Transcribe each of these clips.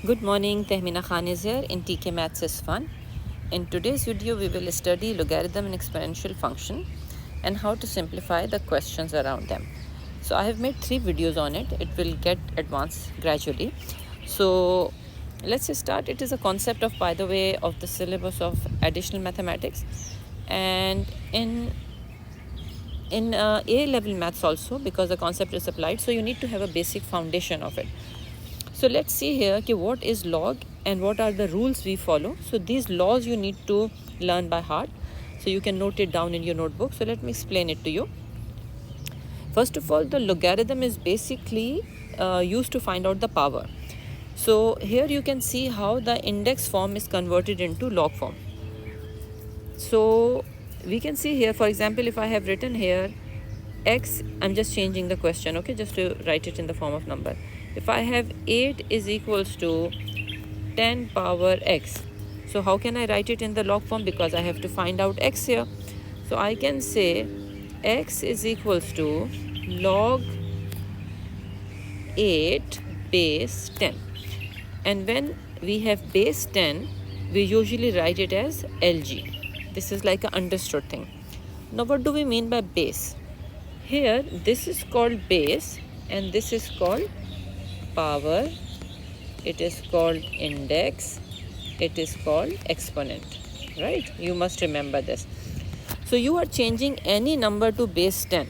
Good morning, Tehmina Khan is here in TK Maths is Fun. In today's video, we will study logarithm and exponential function and how to simplify the questions around them. So I have made 3 videos on it. It will get advanced gradually. So let's start. It is a concept of, by the way, of the syllabus of additional mathematics, and in A-level maths also, because the concept is applied, so you need to have a basic foundation of it. So let's see here what is log and what are the rules we follow. So these laws you need to learn by heart, so you can note it down in your notebook. So let me explain it to you. First of all, the logarithm is basically used to find out the power. So here you can see how the index form is converted into log form. So we can see here, for example, if I have written here x, I'm just changing the question, okay, just to write it in the form of number. If I have 8 is equals to 10 power x, so how can I write it in the log form? Because I have to find out x here. So I can say x is equals to log 8 base 10. And when we have base 10, we usually write it as LG. This is like an understood thing. Now what do we mean by base? Here this is called base and this is called power, it is called index, it is called exponent, right? You must remember this. So you are changing any number to base 10,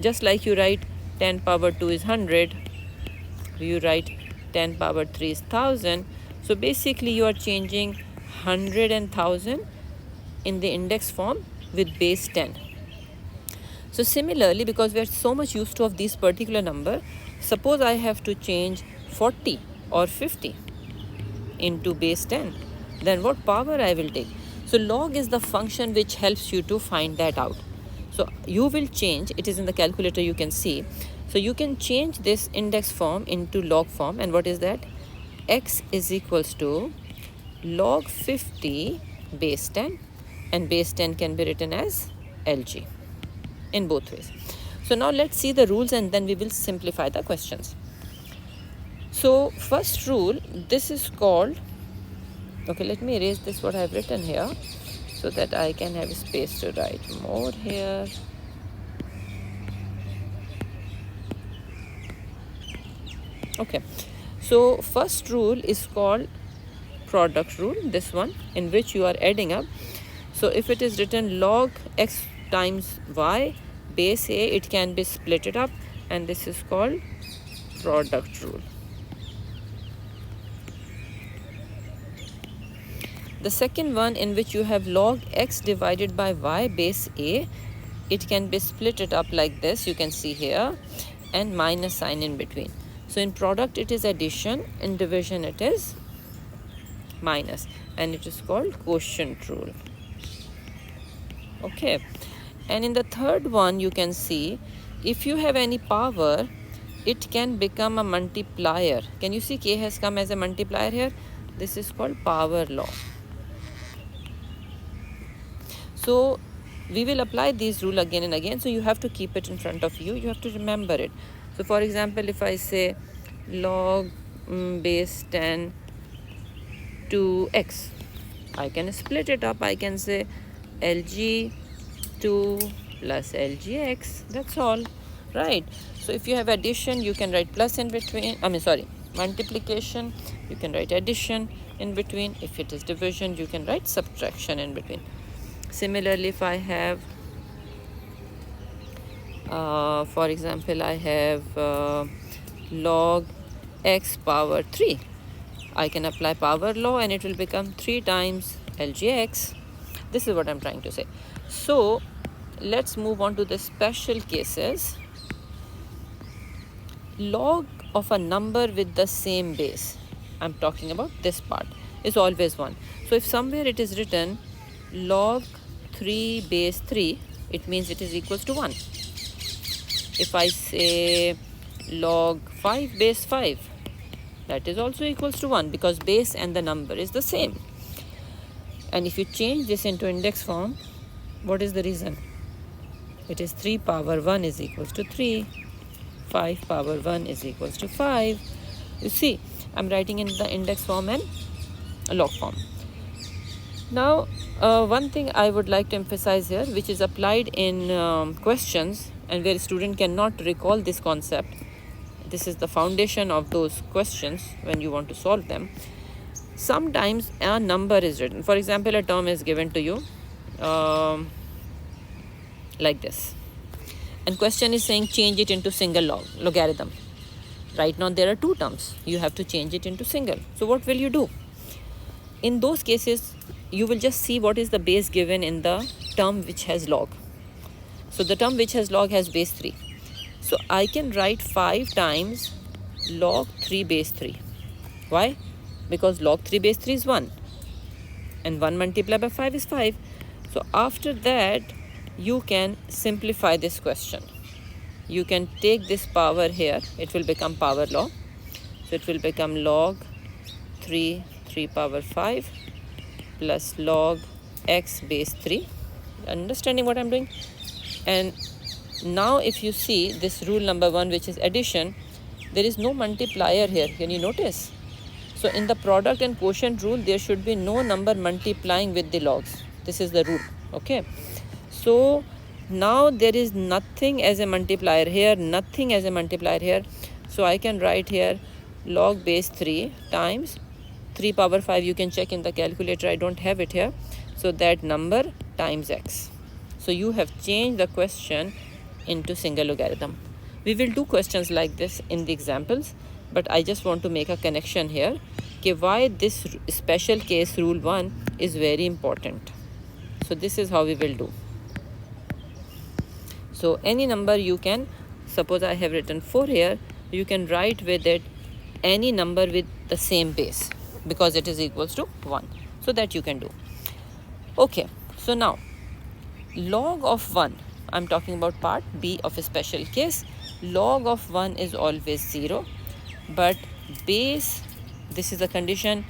just like you write 10 power 2 is 100, you write 10 power 3 is 1000. So basically you are changing 100 and 1000 in the index form with base 10. So similarly, because we are so much used to of these particular number, suppose I have to change 40 or 50 into base 10, then what power I will take? So log is the function which helps you to find that out. So you will change, it is in the calculator, you can see. So you can change this index form into log form, and what is that? X is equals to log 50 base 10, and base 10 can be written as LG in both ways. So now let's see the rules and then we will simplify the questions. So first rule, this is called, okay, let me erase this what I have written here so that I can have space to write more here. Okay, so first rule is called product rule, this one, in which you are adding up. So if it is written log x times y base a, it can be split it up, and this is called product rule. The second one, in which you have log x divided by y base a, it can be split it up like this, you can see here, and minus sign in between. So in product it is addition, in division it is minus, and it is called quotient rule. Okay, and in the third one you can see, if you have any power, it can become a multiplier. Can you see k has come as a multiplier here? This is called power law. So we will apply these rule again and again, so you have to keep it in front of you, you have to remember it. So for example, if I say log base 10 to x, I can split it up, I can say LG 2 plus LGX, that's all, right? So if you have addition, you can write plus in between, multiplication, you can write addition in between. If it is division, you can write subtraction in between. Similarly, if I have for example, I have log x power 3, I can apply power law and it will become 3 times LGX. This is what I'm trying to say. So let's move on to the special cases. Log of a number with the same base, I'm talking about this part, is always 1. So if somewhere it is written log 3 base 3, it means it is equals to 1. If I say log 5 base 5, that is also equals to 1, because base and the number is the same. And if you change this into index form, what is the reason? It is 3 power 1 is equals to 3, 5 power 1 is equals to 5. You see, I'm writing in the index form and log form. Now, one thing I would like to emphasize here, which is applied in questions and where student cannot recall this concept. This is the foundation of those questions when you want to solve them. Sometimes a number is written. For example, a term is given to you like this. And question is saying change it into single logarithm. Right now there are two terms. You have to change it into single. So what will you do? In those cases, you will just see what is the base given in the term which has log. So the term which has log has base 3. So I can write 5 times log 3 base 3. Why? Because log 3 base 3 is 1. And 1 multiplied by 5 is 5. So after that, you can simplify this question. You can take this power here. It will become power log. So it will become log 3 power 5 plus log x base 3. Understanding what I'm doing? And now if you see this rule number 1, which is addition, there is no multiplier here. Can you notice? So in the product and quotient rule, there should be no number multiplying with the logs. This is the rule. Okay. So now there is nothing as a multiplier here, nothing as a multiplier here. So I can write here log base 3 times 3 power 5. You can check in the calculator. I don't have it here. So that number times x. So you have changed the question into single logarithm. We will do questions like this in the examples, but I just want to make a connection here. Okay, why this special case rule 1 is very important. So this is how we will do. So any number you can, suppose I have written 4 here, you can write with it any number with the same base because it is equals to 1. So that you can do. Okay, so now log of 1, I'm talking about part B of a special case. Log of 1 is always 0, but base, this is a condition,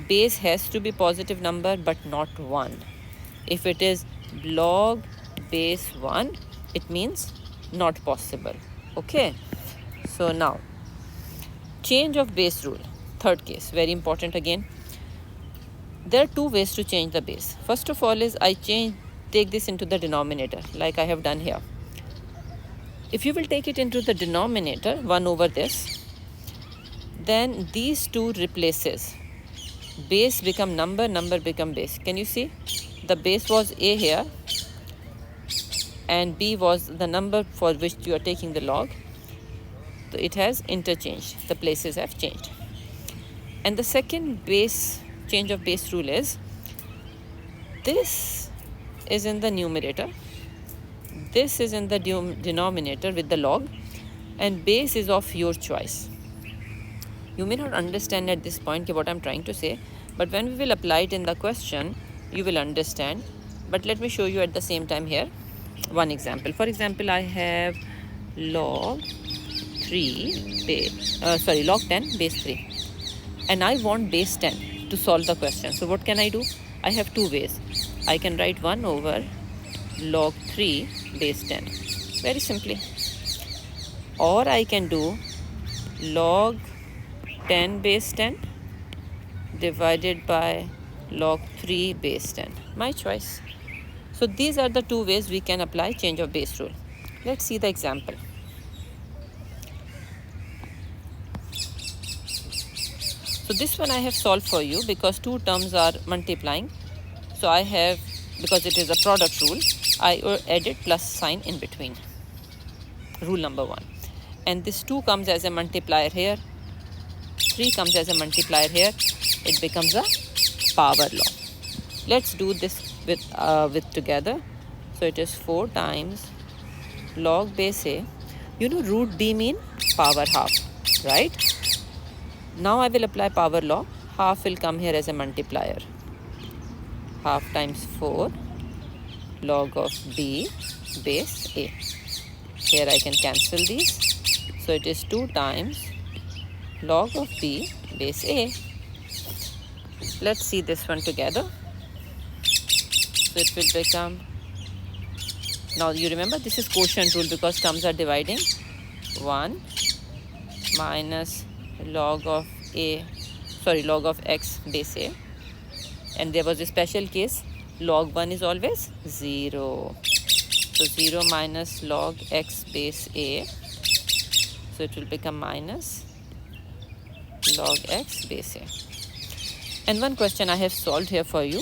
base has to be positive number but not 1. If it is log base 1, it means not possible. Okay, so now change of base rule, third case, very important again. There are two ways to change the base. First of all is I take this into the denominator like I have done here. If you will take it into the denominator, 1 over this, then these two replaces. Base become number, number become base. Can you see? The base was a here and b was the number for which you are taking the log. So it has interchanged. The places have changed. And the second base change of base rule is this is in the numerator, this is in the denominator with the log, and base is of your choice. You may not understand at this point what I'm trying to say, but when we will apply it in the question, you will understand. But let me show you at the same time here one example. For example, I have log 10 base 3, and I want base 10 to solve the question. So what can I do? I have two ways. I can write 1 over log 3 base 10, very simply. Or I can do log 10 base 10 divided by log 3 base 10. My choice. So these are the two ways we can apply change of base rule. Let's see the example. So this one I have solved for you because two terms are multiplying. So I have, because it is a product rule, I added plus sign in between. Rule number 1. And this 2 comes as a multiplier here. 3 comes as a multiplier here. It becomes a power law. Let's do this with together. So it is 4 times log base a. You know root b mean power half, right? Now I will apply power law. Half will come here as a multiplier. Half times 4 log of b base a. Here I can cancel these. So it is 2 times log of b base a. Let's see this one together. So it will become, now you remember this is quotient rule because terms are dividing. 1 minus log of a log of x base a. And there was a special case, log 1 is always 0. So 0 minus log x base a. So it will become minus log x base a. And one question I have solved here for you.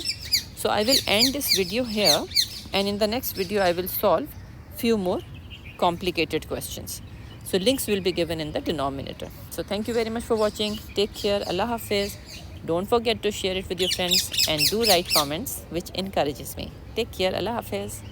So I will end this video here, and in the next video I will solve few more complicated questions. So links will be given in the denominator. So thank you very much for watching. Take care. Allah Hafiz. Don't forget to share it with your friends and do write comments which encourages me. Take care. Allah Hafiz.